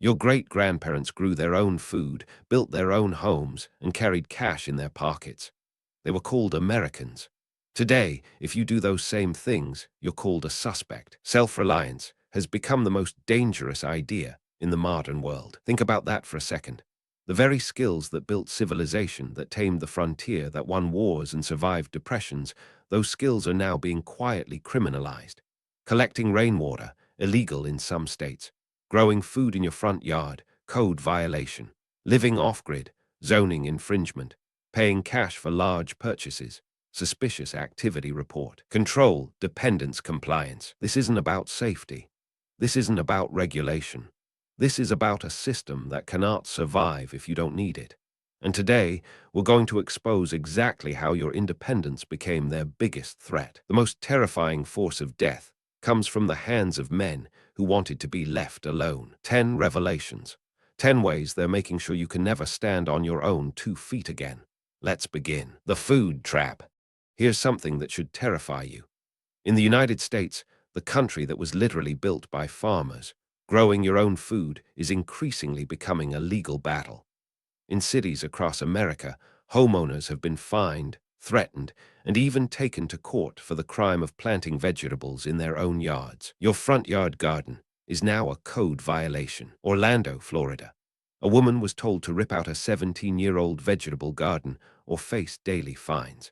Your great-grandparents grew their own food, built their own homes, and carried cash in their pockets. They were called Americans. Today, if you do those same things, you're called a suspect. Self-reliance has become the most dangerous idea in the modern world. Think about that for a second. The very skills that built civilization, that tamed the frontier, that won wars and survived depressions, those skills are now being quietly criminalized. Collecting rainwater, illegal in some states. Growing food in your front yard, code violation. Living off-grid, zoning infringement. Paying cash for large purchases, suspicious activity report. Control, dependence compliance. This isn't about safety. This isn't about regulation. This is about a system that cannot survive if you don't need it. And today, we're going to expose exactly how your independence became their biggest threat. The most terrifying force of death comes from the hands of men who wanted to be left alone. 10 revelations. 10 ways they're making sure you can never stand on your own 2 feet again. Let's begin. The food trap. Here's something that should terrify you. In the United States, the country that was literally built by farmers, growing your own food is increasingly becoming a legal battle. In cities across America, homeowners have been fined, threatened, and even taken to court for the crime of planting vegetables in their own yards. Your front yard garden is now a code violation. Orlando, Florida. A woman was told to rip out a 17-year-old vegetable garden or face daily fines.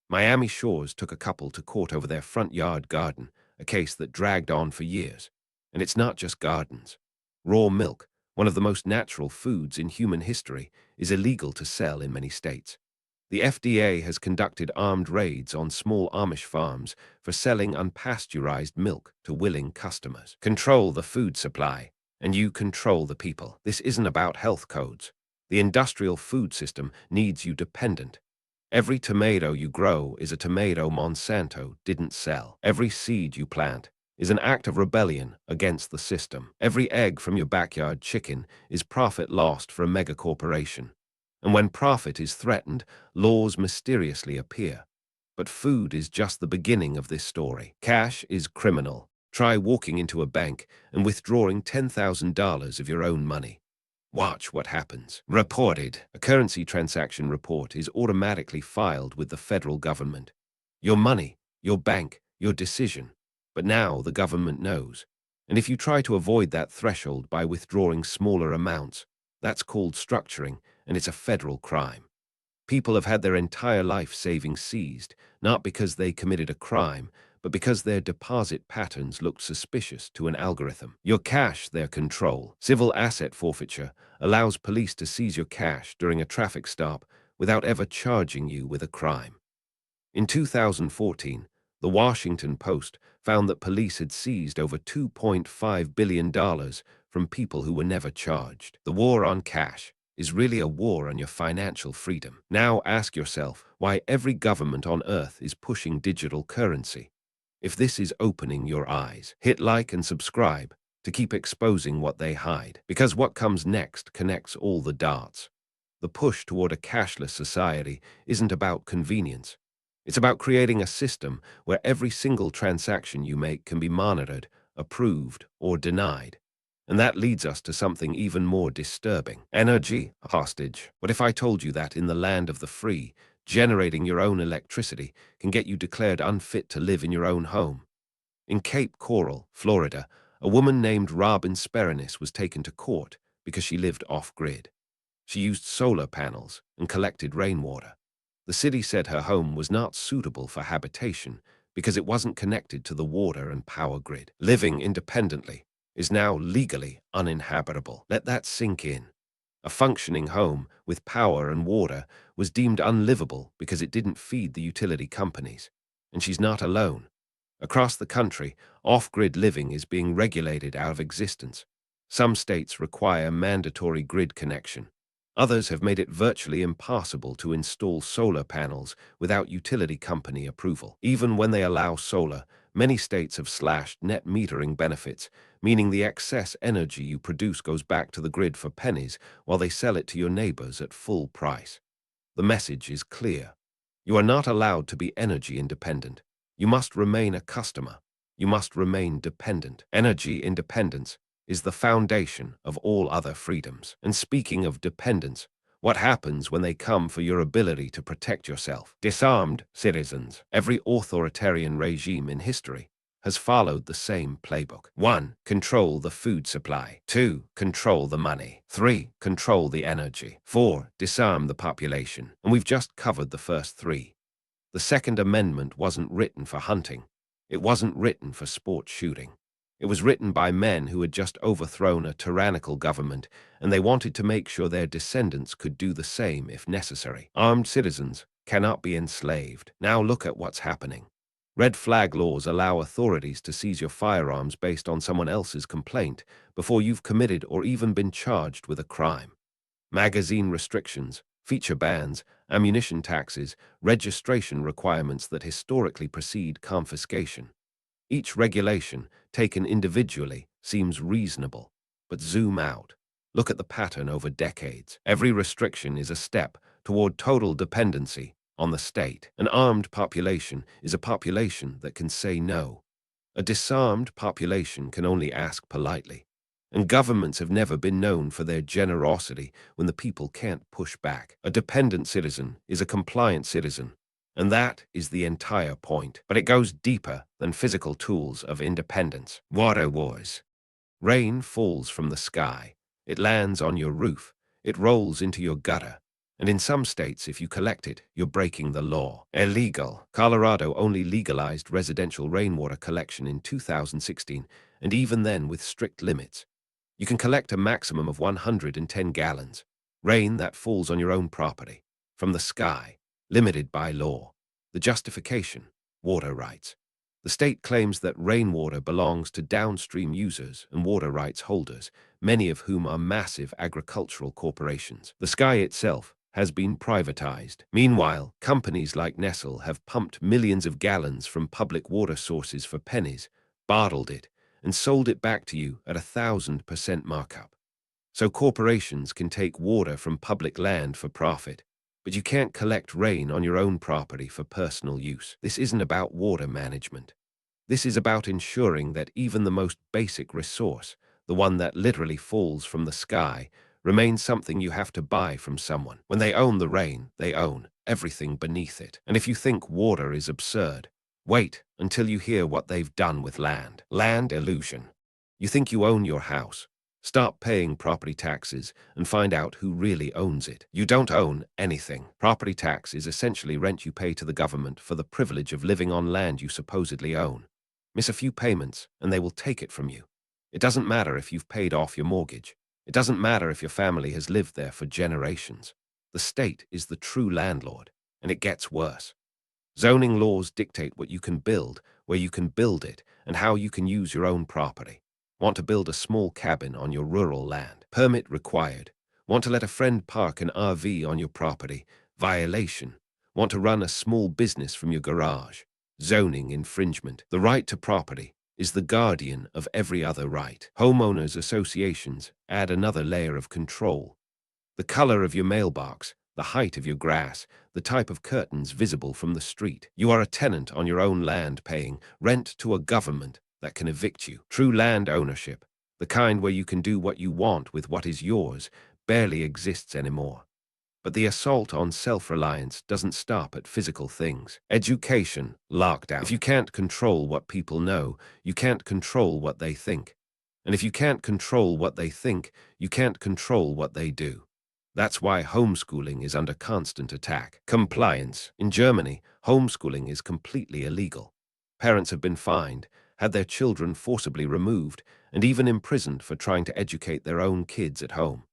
Miami Shores took a couple to court over their front yard garden, a case that dragged on for years. And it's not just gardens. Raw milk, one of the most natural foods in human history, is illegal to sell in many states. The FDA has conducted armed raids on small Amish farms for selling unpasteurized milk to willing customers. Control the food supply, and you control the people. This isn't about health codes. The industrial food system needs you dependent. Every tomato you grow is a tomato Monsanto didn't sell. Every seed you plant is an act of rebellion against the system. Every egg from your backyard chicken is profit lost for a megacorporation. And when profit is threatened, laws mysteriously appear. But food is just the beginning of this story. Cash is criminal. Try walking into a bank and withdrawing $10,000 of your own money. Watch what happens. Reported. A currency transaction report is automatically filed with the federal government. Your money, your bank, your decision. But now the government knows. And if you try to avoid that threshold by withdrawing smaller amounts, that's called structuring, and it's a federal crime. People have had their entire life savings seized, not because they committed a crime, but because their deposit patterns looked suspicious to an algorithm. Your cash, their control. Civil asset forfeiture allows police to seize your cash during a traffic stop without ever charging you with a crime. In 2014, the Washington Post found that police had seized over $2.5 billion from people who were never charged. The war on cash is really a war on your financial freedom. Now ask yourself why every government on earth is pushing digital currency. If this is opening your eyes, hit like and subscribe to keep exposing what they hide, because what comes next connects all the dots. The push toward a cashless society isn't about convenience. It's about creating a system where every single transaction you make can be monitored, approved, or denied. And that leads us to something even more disturbing. Energy hostage. What if I told you that in the land of the free, generating your own electricity can get you declared unfit to live in your own home? In Cape Coral, Florida, a woman named Robin Sperenius was taken to court because she lived off-grid. She used solar panels and collected rainwater. The city said her home was not suitable for habitation because it wasn't connected to the water and power grid. Living independently is now legally uninhabitable. Let that sink in. A functioning home with power and water was deemed unlivable because it didn't feed the utility companies. And she's not alone. Across the country, off-grid living is being regulated out of existence. Some states require mandatory grid connection. Others have made it virtually impossible to install solar panels without utility company approval. Even when they allow solar, many states have slashed net metering benefits, meaning the excess energy you produce goes back to the grid for pennies while they sell it to your neighbors at full price. The message is clear. You are not allowed to be energy independent. You must remain a customer. You must remain dependent. Energy independence is the foundation of all other freedoms. And speaking of dependence, what happens when they come for your ability to protect yourself? Disarmed citizens. Every authoritarian regime in history has followed the same playbook. 1. Control the food supply. 2. Control the money. 3. Control the energy. 4. Disarm the population. And we've just covered the first 3. The Second Amendment wasn't written for hunting. It wasn't written for sport shooting. It was written by men who had just overthrown a tyrannical government, and they wanted to make sure their descendants could do the same if necessary. Armed citizens cannot be enslaved. Now look at what's happening. Red flag laws allow authorities to seize your firearms based on someone else's complaint before you've committed or even been charged with a crime. Magazine restrictions, feature bans, ammunition taxes, registration requirements that historically precede confiscation. Each regulation, taken individually, seems reasonable. But zoom out. Look at the pattern over decades. Every restriction is a step toward total dependency on the state. An armed population is a population that can say no. A disarmed population can only ask politely. And governments have never been known for their generosity when the people can't push back. A dependent citizen is a compliant citizen. And that is the entire point. But it goes deeper than physical tools of independence. Water wars. Rain falls from the sky. It lands on your roof. It rolls into your gutter. And in some states, if you collect it, you're breaking the law. Illegal. Colorado only legalized residential rainwater collection in 2016, and even then with strict limits. You can collect a maximum of 110 gallons. Rain that falls on your own property. From the sky. Limited by law. The justification, water rights. The state claims that rainwater belongs to downstream users and water rights holders, many of whom are massive agricultural corporations. The sky itself has been privatized. Meanwhile, companies like Nestle have pumped millions of gallons from public water sources for pennies, bottled it, and sold it back to you at 1,000% markup. So corporations can take water from public land for profit. But you can't collect rain on your own property for personal use. This isn't about water management. This is about ensuring that even the most basic resource, the one that literally falls from the sky, remains something you have to buy from someone. When they own the rain, they own everything beneath it. And if you think water is absurd, wait until you hear what they've done with land. Land illusion. You think you own your house. Stop paying property taxes and find out who really owns it. You don't own anything. Property tax is essentially rent you pay to the government for the privilege of living on land you supposedly own. Miss a few payments and they will take it from you. It doesn't matter if you've paid off your mortgage. It doesn't matter if your family has lived there for generations. The state is the true landlord, and it gets worse. Zoning laws dictate what you can build, where you can build it, and how you can use your own property. Want to build a small cabin on your rural land? Permit required. Want to let a friend park an RV on your property? Violation. Want to run a small business from your garage? Zoning infringement. The right to property is the guardian of every other right. Homeowners associations add another layer of control. The color of your mailbox, the height of your grass, the type of curtains visible from the street. You are a tenant on your own land paying rent to a government that can evict you. True land ownership, the kind where you can do what you want with what is yours, barely exists anymore. But the assault on self-reliance doesn't stop at physical things. Education, lockdown. If you can't control what people know, you can't control what they think. And if you can't control what they think, you can't control what they do. That's why homeschooling is under constant attack. Compliance. In Germany, homeschooling is completely illegal. Parents have been fined, had their children forcibly removed, and even imprisoned for trying to educate their own kids at home.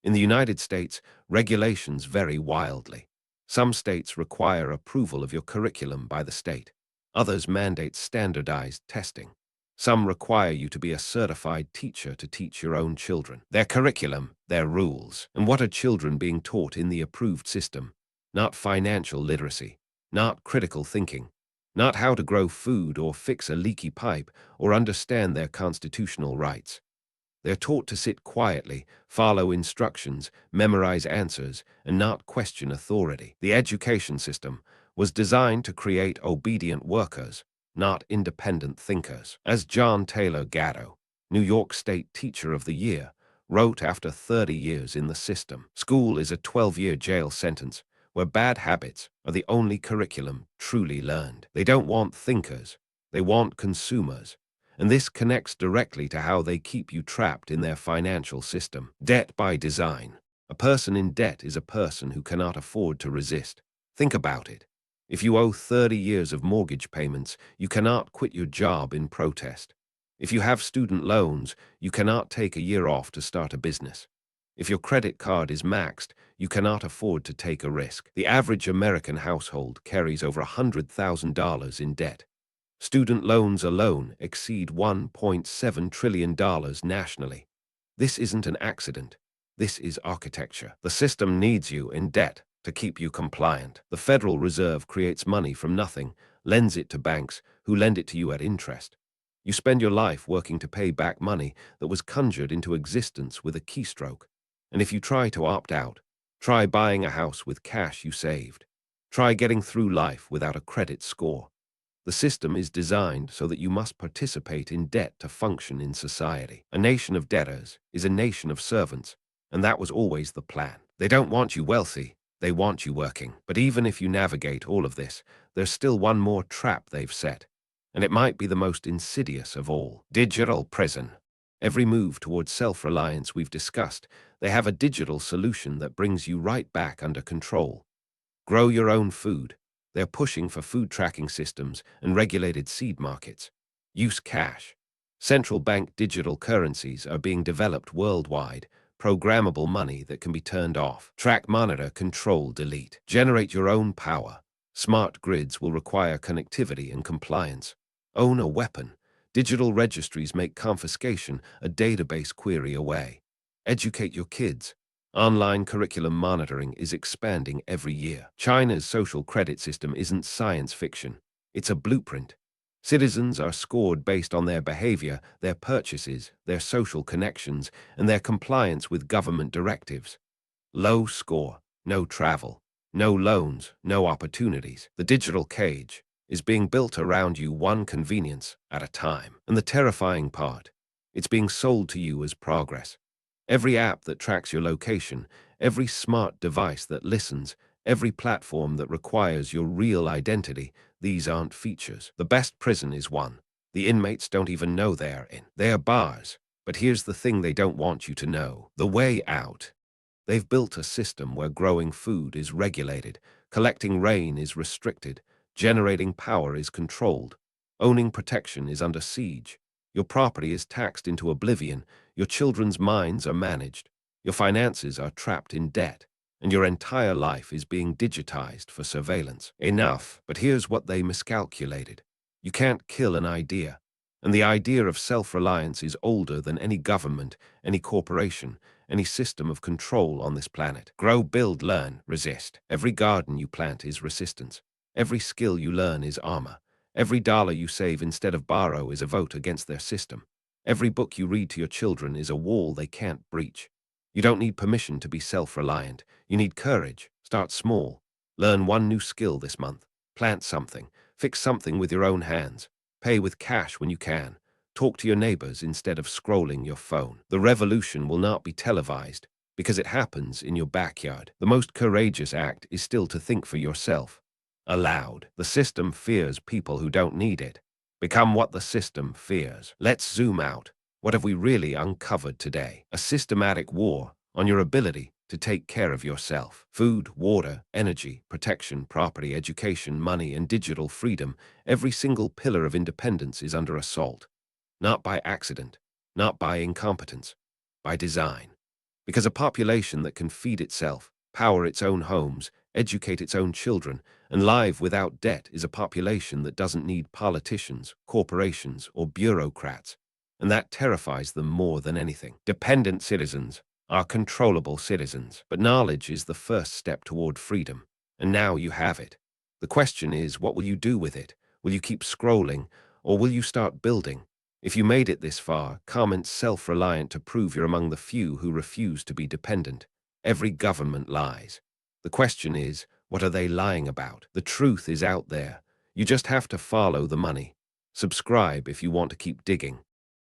In the United States, regulations vary wildly. Some states require approval of your curriculum by the state. Others mandate standardized testing. Some require you to be a certified teacher to teach your own children. Their curriculum, their rules. And what are children being taught in the approved system? Not financial literacy, not critical thinking, not how to grow food or fix a leaky pipe or understand their constitutional rights. They're taught to sit quietly, follow instructions, memorize answers, and not question authority. The education system was designed to create obedient workers, not independent thinkers. As John Taylor Gatto, New York State Teacher of the Year, wrote after 30 years in the system. School is a 12-year jail sentence where bad habits are the only curriculum truly learned. They don't want thinkers, they want consumers. And this connects directly to how they keep you trapped in their financial system. Debt by design. A person in debt is a person who cannot afford to resist. Think about it. If you owe 30 years of mortgage payments, you cannot quit your job in protest. If you have student loans, you cannot take a year off to start a business. If your credit card is maxed, you cannot afford to take a risk. The average American household carries over $100,000 in debt. Student loans alone exceed $1.7 trillion nationally. This isn't an accident. This is architecture. The system needs you in debt to keep you compliant. The Federal Reserve creates money from nothing, lends it to banks, who lend it to you at interest. You spend your life working to pay back money that was conjured into existence with a keystroke. And if you try to opt out, try buying a house with cash you saved. Try getting through life without a credit score. The system is designed so that you must participate in debt to function in society. A nation of debtors is a nation of servants, and that was always the plan. They don't want you wealthy, they want you working. But even if you navigate all of this, there's still one more trap they've set, and it might be the most insidious of all. Digital prison. Every move towards self-reliance we've discussed, they have a digital solution that brings you right back under control. Grow your own food. They're pushing for food tracking systems and regulated seed markets. Use cash. Central bank digital currencies are being developed worldwide, programmable money that can be turned off. Track, monitor, control, delete. Generate your own power. Smart grids will require connectivity and compliance. Own a weapon. Digital registries make confiscation a database query away. Educate your kids. Online curriculum monitoring is expanding every year. China's social credit system isn't science fiction. It's a blueprint. Citizens are scored based on their behavior, their purchases, their social connections, and their compliance with government directives. Low score, no travel, no loans, no opportunities. The digital cage is being built around you, one convenience at a time. And the terrifying part, it's being sold to you as progress. Every app that tracks your location, every smart device that listens, every platform that requires your real identity, these aren't features. The best prison is one. The inmates don't even know they are in. They are bars. But here's the thing they don't want you to know. The way out. They've built a system where growing food is regulated, collecting rain is restricted, generating power is controlled, owning protection is under siege. Your property is taxed into oblivion, your children's minds are managed, your finances are trapped in debt, and your entire life is being digitized for surveillance. Enough, but here's what they miscalculated. You can't kill an idea, and the idea of self-reliance is older than any government, any corporation, any system of control on this planet. Grow, build, learn, resist. Every garden you plant is resistance. Every skill you learn is armor. Every dollar you save instead of borrow is a vote against their system. Every book you read to your children is a wall they can't breach. You don't need permission to be self-reliant. You need courage. Start small. Learn one new skill this month. Plant something. Fix something with your own hands. Pay with cash when you can. Talk to your neighbors instead of scrolling your phone. The revolution will not be televised because it happens in your backyard. The most courageous act is still to think for yourself. Aloud. The system fears people who don't need it. Become what the system fears. Let's zoom out. What have we really uncovered today? A systematic war on your ability to take care of yourself. Food, water, energy, protection, property, education, money, and digital freedom. Every single pillar of independence is under assault. Not by accident, not by incompetence, by design. Because a population that can feed itself, power its own homes, educate its own children, and live without debt is a population that doesn't need politicians, corporations, or bureaucrats. And that terrifies them more than anything. Dependent citizens are controllable citizens. But knowledge is the first step toward freedom. And now you have it. The question is, what will you do with it? Will you keep scrolling, or will you start building? If you made it this far, comment self-reliant to prove you're among the few who refuse to be dependent. Every government lies. The question is, what are they lying about? The truth is out there. You just have to follow the money. Subscribe if you want to keep digging.